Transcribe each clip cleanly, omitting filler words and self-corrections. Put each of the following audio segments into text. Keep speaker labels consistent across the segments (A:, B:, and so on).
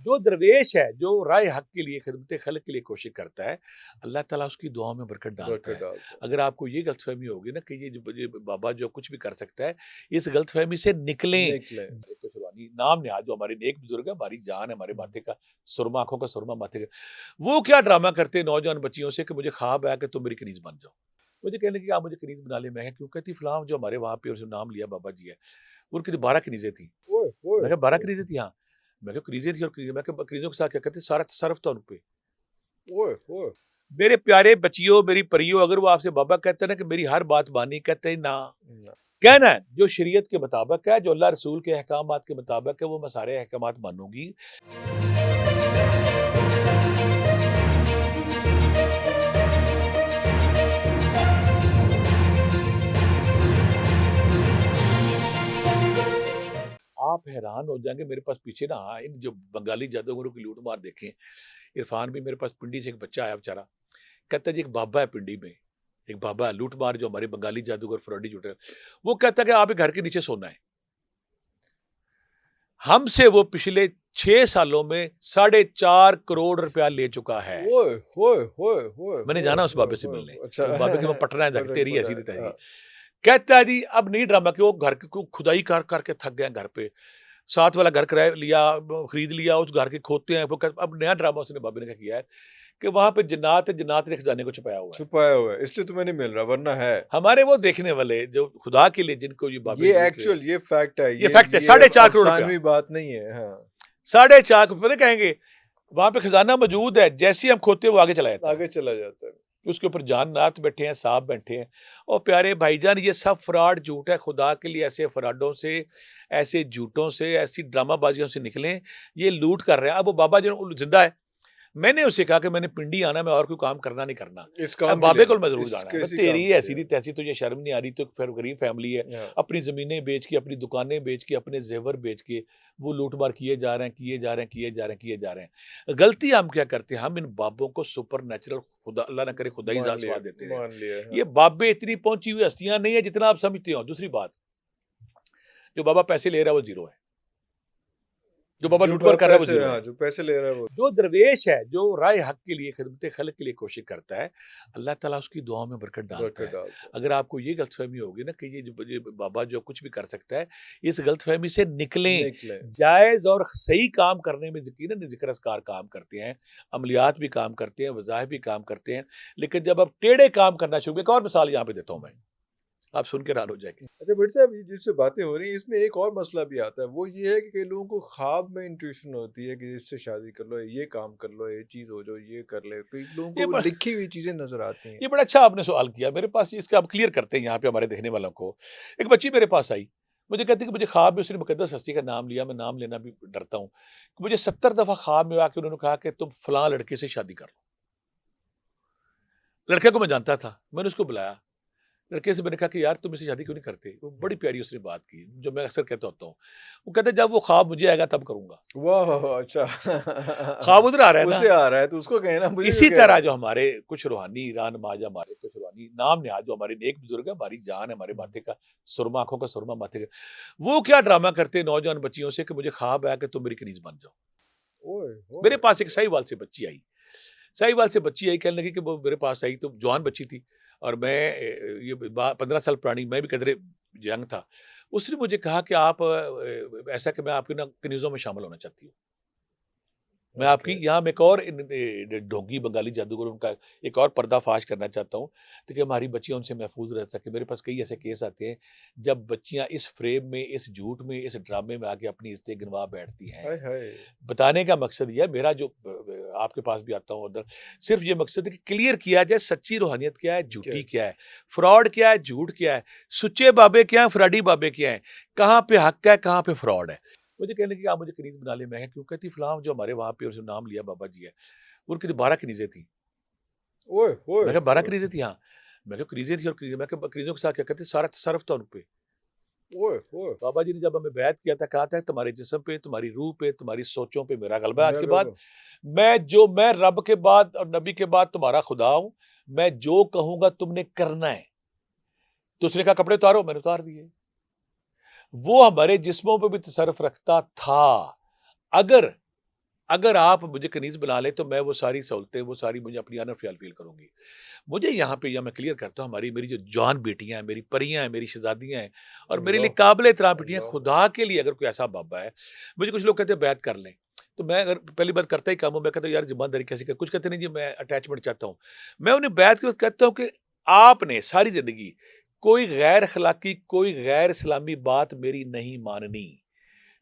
A: جو درویش ہے، جو رائے حق کے لیے خدمت خلق کے لیے کوشش کرتا ہے، اللہ تعالیٰ اس کی دعاؤں میں برکت ڈالتا ہے۔ اگر آپ کو یہ غلط فہمی ہوگی نا کہ یہ بابا جو کچھ بھی کر سکتا ہے، اس غلط فہمی سے نکلیں۔ نام نہاد جو ہمارے نیک بزرگ ہے، ہماری جان ہے، ہمارے ماتھے کا سرما، آنکھوں کا سرما ماتھے کا، وہ کیا ڈرامہ کرتے ہیں نوجوان بچیوں سے کہ مجھے خواب ہے کہ تم میری کنیز بن جاؤ۔ مجھے کہنے کہ آپ مجھے کنیز بنا لیں، میں کیوں کہتی فلاں جو ہمارے وہاں پہ نام لیا بابا جی ہے، ان کی 12 کنیزیں تھیں۔ میں کہا 12 کنیزیں تھیں؟ ہاں۔ میں کہا کنیزیں تھیں، اور کنیزیں، میں کہا کنیزوں کے ساتھ کیا کرتے؟ سارا تصرف تھا ان پہ۔ میرے پیارے بچیوں، میری پریوں، اگر وہ آپ سے بابا کہتے ہیں نا کہ میری ہر بات مانی، کہتے ہیں نہ، کہنا ہے جو شریعت کے مطابق ہے، جو اللہ رسول کے احکامات کے مطابق ہے، وہ میں سارے احکامات مانوں گی۔ آپ حیران ہو جائیں گے، میرے پاس پیچھے نا ان جو بنگالی جادوگروں کی لوٹ مار دیکھیں۔ عرفان بھی میرے پاس پنڈی سے ایک بچہ آیا بیچارہ، کہتا ہے جی ایک بابا ہے پنڈی میں، ایک بابا ہے لوٹ مار جو ہمارے بنگالی جادوگر فراڈی جھوٹے، وہ کہتا ہے کہ آپ گھر کے نیچے سونا ہے۔ ہم سے وہ پچھلے 6 سالوں میں 4.5 کروڑ روپیہ لے چکا ہے۔ میں نے جانا اس بابے سے ملنے، اس بابے کے وہ پٹنا ہے، تیری ایسی تیری۔ کہتا ہے جی اب نہیں ڈرامہ کہ وہ گھر کو کھدائی کر کے تھک گئے گھر پہ، 7 والا گھر کرایہ لیا، خرید لیا، اس گھر کے کھوتے ہیں۔ اب نیا ڈرامہ اس نے بابے نے کیا ہے کہ وہاں پہ جنات ہے، جنات نے خزانے کو چھپایا ہوا ہے،
B: اس لیے تمہیں نہیں مل رہا، ورنہ ہے
A: ہمارے وہ دیکھنے والے جو خدا کے لیے، جن کو یہ بابے،
B: یہ ایکچوئل، یہ فیکٹ ہے،
A: یہ فیکٹ ہے، 4.5 کروڑ
B: افسانوی بات نہیں ہے۔ ہاں
A: 4.5 پتہ کہیں گے وہاں پہ خزانہ موجود ہے، جیسے ہم کھوتے وہ آگے چلا جاتا ہے، اس کے اوپر جانات بیٹھے ہیں، سانپ بیٹھے ہیں۔ اور پیارے بھائی جان، یہ سب فراڈ جھوٹ ہے۔ خدا کے لیے ایسے فراڈوں سے، ایسے جھوٹوں سے، ایسی ڈرامہ بازیوں سے نکلیں۔ یہ لوٹ کر رہے ہیں۔ اب وہ بابا جو زندہ ہے، میں نے اسے کہا کہ میں نے پنڈی آنا، میں اور کوئی کام کرنا نہیں کرنا، بابے کو میں ضرور جانا ہے۔ تیری ایسی نہیں تیسی، تجھے شرم نہیں آ رہی؟ تو پھر غریب فیملی ہے، اپنی زمینیں بیچ کے، اپنی دکانیں بیچ کے، اپنے زیور بیچ کے وہ لوٹ مار کیے جا رہے ہیں۔ غلطی ہم کیا کرتے ہیں؟ ہم ان بابوں کو سپر نیچرل، خدا اللہ نہ کرے خدائی ذات سواد دیتے ہیں۔ یہ بابے اتنی پہنچی ہوئی ہستیاں نہیں ہے جتنا آپ سمجھتے ہو۔ دوسری بات، جو بابا پیسے لے رہا ہے وہ زیرو ہے، جو بابا لوٹ مار کر رہا ہے وہ زیرو ہے۔
B: جو پیسے لے رہا ہے وہ،
A: جو درویش ہے، جو رائے حق کے لیے، خدمت خلق کے لیے کوشش کرتا ہے، اللہ تعالیٰ اس کی دعاؤں میں برکت ڈالتا ہے۔ اگر آپ کو یہ غلط فہمی ہوگی نا کہ یہ بابا جو کچھ بھی کر سکتا ہے، اس غلط فہمی سے نکلیں۔ جائز اور صحیح کام کرنے میں یقیناً ذکر اذکار کام کرتے ہیں، عملیات بھی کام کرتے ہیں، وظائف بھی کام کرتے ہیں، لیکن جب آپ ٹیڑھے کام کرنا شروع، ایک اور مثال یہاں پہ دیتا ہوں میں، آپ سن کے حیران ہو جائیں گے۔
B: اچھا بٹ صاحب، جس سے باتیں ہو رہی ہیں اس میں ایک اور مسئلہ بھی آتا ہے، وہ یہ ہے کہ کئی لوگوں کو خواب میں انٹویشن ہوتی ہے کہ اس سے شادی کر لو، یہ کام کر لو، یہ چیز ہو جاؤ، یہ کر لے۔ کئی لوگوں کو لکھی ہوئی چیزیں نظر آتی ہیں۔
A: یہ بڑا اچھا آپ نے سوال کیا۔ میرے پاس اس کا آپ کلیئر کرتے ہیں یہاں پہ ہمارے دیکھنے والوں کو۔ ایک بچی میرے پاس آئی، مجھے کہتی کہ مجھے خواب میں اس نے مقدس ہستی کا نام لیا، میں نام لینا بھی ڈرتا ہوں، کہ مجھے 70 دفعہ خواب میں آ کے انہوں نے کہا کہ تم فلاں لڑکے سے شادی کر لو۔ لڑکے کو میں جانتا تھا، میں نے اس کو بلایا، لڑکے سے میں نے کہا کہ یار تم اسے شادی کیوں نہیں کرتے؟ وہ بڑی پیاری اس نے بات کی جو میں اکثر کہتا ہوتا ہوں۔ وہ کہتے جب وہ خواب مجھے آئے گا تب کروں گا۔
B: واہ، اچھا،
A: خواب ادھر آ رہا ہے نا،
B: اسے آ رہا ہے تو اس کو کہنا۔
A: اسی طرح جو ہمارے کچھ روحانی رہنما، ہمارے کچھ روحانی نام نہاد جو ہمارے نیک بزرگ ہیں، ہماری جان ہے، ہمارے ماتھے کا سرما، آنکھوں کا سرما ماتھے کا، وہ کیا ڈرامہ کرتے ہیں نوجوان بچیوں سے کہ مجھے خواب ہے کہ تم میری کنیز بن جاؤ۔ میرے پاس ایک ساہیوال سے بچی آئی، کہنے لگی کہ وہ میرے پاس آئی تو جوان بچی تھی، اور میں یہ 15 سال پرانی، میں بھی قدرے ینگ تھا۔ اس نے مجھے کہا کہ آپ ایسا کہ میں آپ کی کنیزوں میں شامل ہونا چاہتی ہوں، میں آپ کی یہاں میں ایک اور ڈھونگی بنگالی جادوگروں کا ایک اور پردہ فاش کرنا چاہتا ہوں تاکہ ہماری بچیاں ان سے محفوظ رہ سکے۔ میرے پاس کئی ایسے کیس آتے ہیں جب بچیاں اس فریب میں، اس جھوٹ میں، اس ڈرامے میں آگے اپنی عزتیں گنوا بیٹھتی ہیں۔ بتانے کا مقصد یہ ہے، میرا جو آپ کے پاس بھی آتا ہوں ادھر، صرف یہ مقصد ہے کہ کلیئر کیا جائے سچی روحانیت کیا ہے، جھوٹی کیا ہے، فراڈ کیا ہے، جھوٹ کیا ہے، سچے بابے کیا ہیں، فراڈی بابے کیا ہیں، کہاں پہ حق ہے، کہاں پہ فراڈ ہے۔ مجھے کہنے کہ آپ مجھے کنیز بنا لیں، میں کیوں کہتی فلاں جو ہمارے وہاں پہ نام لیا بابا جی ہے، ان کی 12 کنیزیں تھیں۔ میں کہا 12 کنیزیں تھیں؟ ہاں۔ میں کہا کنیزیں تھیں، اور کنیزوں کے ساتھ کیا کرتے؟ سارا تصرف تھا ان پہ۔ بابا جی نے جب ہمیں بیعت کیا تھا، کہا تھا تمہارے جسم پہ، تمہاری روح پہ، تمہاری سوچوں پہ میرا غلبہ ہے آج کے بعد، میں رب کے بعد اور نبی کے بعد تمہارا خدا ہوں، میں جو کہوں گا تم نے کرنا ہے۔ تو اس نے کہا کپڑے اتارو، میں نے اتار دیے۔ وہ ہمارے جسموں پہ بھی تصرف رکھتا تھا۔ اگر اگر آپ مجھے کنیز بنا لیں تو میں وہ ساری سہولتیں وہ ساری مجھے اپنی آنر فیل کروں گی. مجھے یہاں پہ میں کلیئر کرتا ہوں میری جو جوان بیٹیاں ہیں، میری پریاں ہیں، میری شہزادیاں ہیں اور میرے لیے
B: اللہ
A: قابل احترام بیٹیاں ہیں.
B: اللہ
A: خدا کے لیے اگر کوئی ایسا بابا ہے، مجھے کچھ لوگ کہتے ہیں بیعت کر لیں، تو میں اگر پہلی بات کرتا ہی کام ہوں، میں کہتا ہوں یار زبان داری کیسے کر. کچھ کہتے نہیں جی میں اٹیچمنٹ چاہتا ہوں. میں انہیں بیعت کے وقت کہتا ہوں کہ آپ نے ساری زندگی کوئی غیر اخلاقی کوئی غیر اسلامی بات میری نہیں ماننی.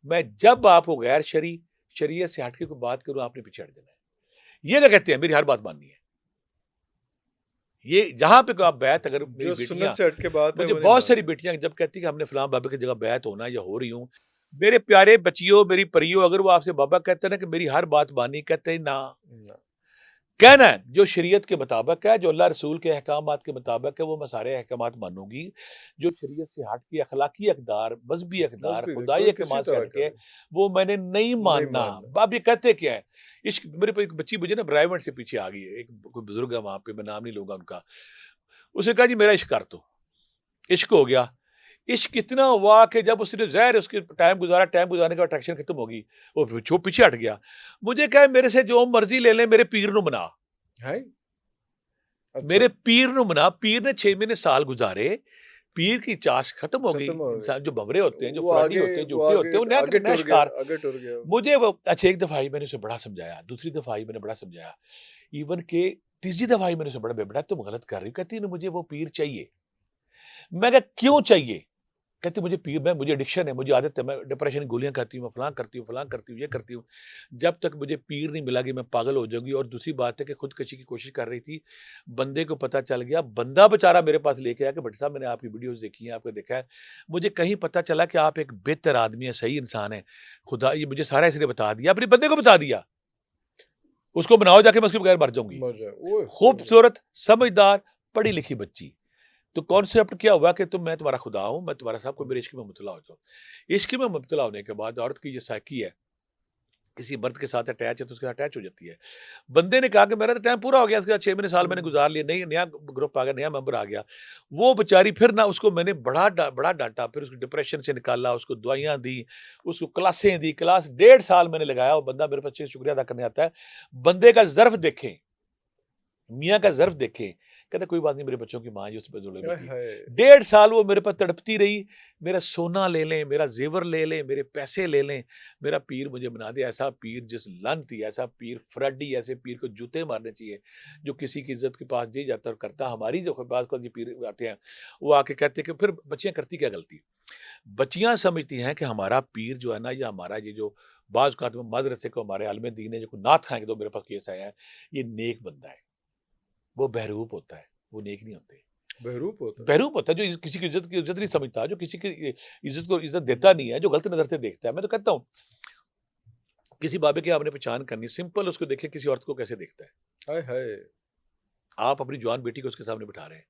A: میں جب آپ کو غیر شریعت سے ہٹ کے کوئی بات کروں آپ نے پیچھے ہٹ دینا ہے. یہ کیا کہتے ہیں میری ہر بات ماننی ہے. یہ جہاں پہ کوئی آپ بیعت اگر میری
B: جو
A: بیٹیاں
B: سنت سے ہٹ کے بات ہے
A: مجھے
B: وہ نہیں
A: بہت ساری
B: ماننی.
A: بیٹیاں جب کہتی کہ ہم نے فلاں بابا کی جگہ بیعت ہونا یا ہو رہی ہوں، میرے پیارے بچیوں میری پریوں اگر وہ آپ سے بابا کہتے ہیں نا کہ میری ہر بات مانی، کہتے ہیں نہ.
B: نہ.
A: کہنا ہے جو شریعت کے مطابق ہے، جو اللہ رسول کے احکامات کے مطابق ہے، وہ میں سارے احکامات مانوں گی. جو شریعت سے ہٹ کے اخلاقی اقدار، مذہبی اقدار،
B: مذہبی
A: خدائی
B: کوئی کسی
A: احکامات سے
B: طرح
A: ہٹ
B: کا
A: کے
B: بھی
A: وہ میں نے نہیں
B: نہیں
A: ماننا.
B: ماننا.
A: اب یہ کہتے کیا ہے عشق. میرے پاس ایک بچی مجھے نا برائیونٹ سے پیچھے آ گئی ہے، ایک کوئی بزرگ ہے وہاں پہ، میں نام نہیں لوں گا ان کا. اس نے کہا جی میرا عشق کر تو. عشق ہو گیا. عشق کتنا ہوا کہ جب اس نے ظاہر اس کے ٹائم گزارنے کا اٹریکشن ختم ہوگی، وہ پیچھے ہٹ گیا. مجھے کہا میرے سے جو مرضی لے لیں، میرے پیر نو منا.
B: ہے. اچھا
A: میرے پیر نو منا. پیر نے 6 مہینے سال گزارے، پیر کی چاش ختم ہو گئی.
B: ختم ہو گئی.
A: انسان جو بمرے ہوتے ہیں، جو
B: وہ
A: فراڈی
B: آگے
A: ہوتے ہیں،
B: وہ
A: جھوٹے
B: آگے
A: ہوتے ہیں،
B: آگے
A: وہ نیا
B: ٹر گیا
A: شکار.
B: آگے ٹر گیا.
A: مجھے وہ اچھا ایک دفعہ میں نے اسے بڑا سمجھایا، دوسری دفعہ میں نے بڑا سمجھایا، ایون کہ تیسری دفعہ میں نے اسے بڑا بیٹا تم غلط کر رہی ہو. کہتی ہے مجھے وہ پیر چاہیے. میں کہا کیوں چاہیے؟ کہتے مجھے پیر میں مجھے ایڈکشن ہے، مجھے عادت ہے، میں ڈپریشن گولیاں کھاتی ہوں، میں فلاں کرتی ہوں یہ کرتی ہوں. جب تک مجھے پیر نہیں ملا کہ میں پاگل ہو جاؤں گی. اور دوسری بات ہے کہ خودکشی کی کوشش کر رہی تھی. بندے کو پتہ چل گیا، بندہ بیچارہ میرے پاس لے کے آیا کہ بھٹ صاحب میں نے آپ کی ویڈیوز دیکھی ہیں، آپ کو دیکھا ہے، مجھے کہیں پتہ چلا کہ آپ ایک بہتر آدمی ہیں، صحیح انسان ہیں. خدا یہ مجھے سارا اس نے بتا دیا، اپنے بندے کو بتا دیا. اس کو بناؤ جا کے میں اس کے بغیر مر جاؤں گی.
B: مر جائے. اوئے
A: خوبصورت، سمجھدار، پڑھی لکھی بچی. تو کانسیپٹ کیا ہوا کہ میں تمہارا خدا ہوں، میں تمہارا صاحب کو میرے عشق میں مبتلا ہو جاؤ. عشق میں مبتلا ہونے کے بعد عورت کی یہ سائیکی ہے، کسی مرد کے ساتھ اٹیچ ہے تو اس کے ساتھ اٹیچ ہو جاتی ہے. بندے نے کہا کہ میرا تو ٹائم پورا ہو گیا، اس کے ساتھ 6 مہینے سال میں نے گزار لیے، نیا گروپ آ گیا، نیا ممبر آ گیا. وہ بیچاری پھر نہ، اس کو میں نے بڑا ڈانٹا، پھر اس کو ڈپریشن سے نکالا، اس کو دوائیاں دی، اس کو کلاسیں دی. کلاس 1.5 سال میں نے لگایا. وہ بندہ میرے بچے شکریہ ادا کرنے آتا ہے. بندے کا ظرف دیکھیں، میاں کا ظرف دیکھیں. کہتا کوئی بات نہیں، میرے بچوں کی ماں ہے، اس پہ ظلم کی. 1.5 سال وہ میرے پاس تڑپتی رہی. میرا سونا لے لیں، میرا زیور لے لیں، میرے پیسے لے لیں، میرا پیر مجھے بنا دے. ایسا پیر جس لانتی، ایسا پیر فراڈی، ایسے پیر کو جوتے مارنے چاہیے جو کسی کی عزت کے پاس جی جاتا اور کرتا. ہماری جو پاس کو پیر آتے ہیں وہ آ کے کہتے ہیں کہ پھر بچیاں کرتی کیا غلطی؟ بچیاں سمجھتی ہیں کہ ہمارا پیر جو ہے نا، یا ہمارا یہ جو بعض اوقات میں معذرت سے کو ہمارے عالم دین ہے جو نعت خائیں گے تو میرے پاس کیس آیا ہے، یہ نیک بندہ ہے. وہ بہروپ ہوتا ہے، وہ نیک نہیں ہوتے.
B: بہروپ ہوتا ہے.
A: بہروپ ہوتا ہے جو کسی کی عزت نہیں سمجھتا، جو کسی کی عزت کو عزت دیتا نہیں ہے، جو غلط نظر سے دیکھتا ہے. میں تو کہتا ہوں کسی بابے کی آپ نے پہچان کرنی، سمپل اس کو دیکھیں کسی عورت کو کیسے دیکھتا ہے.
B: ہائے ہائے.
A: آپ اپنی جوان بیٹی کو اس کے سامنے بٹھا رہے ہیں،